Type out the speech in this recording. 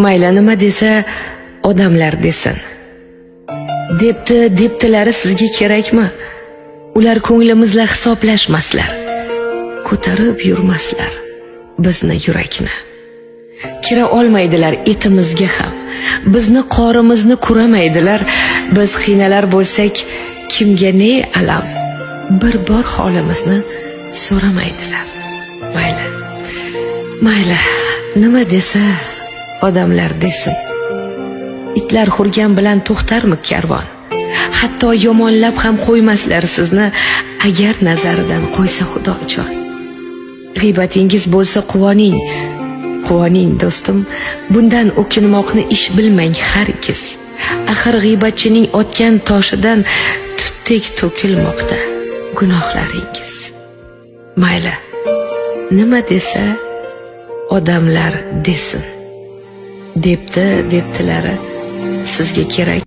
mayli nima desa odamlar desin. Debdilari sizga kerakmi? Ular ko'nglimizla hisoblashmaslar, ko'tarib yurmaslar bizni yurakni. Kira olmaydilar etimizga ham, bizni qorimizni ko'ramaydilar. Biz qiynalar bo'lsak, kimga ne alam, bir bor holimizni so'ramaydilar. Mayli, nima desa odamlar desin. Itlar hurgan bilan to'xtarmi karvon? Hatto yomonlab ham qo'ymaslar sizni, agar nazaridan qo'ysa Xudojon. G'iybatingiz bo'lsa quvoning do'stim, bundan o'kinmoqni ish bilmang hargiz. Axir g'iybatchining otgan toshidan tutdek to'kilmoqda gunohlaringiz. Mayli, nima desa odamlar desin. Debdilari sizga kerak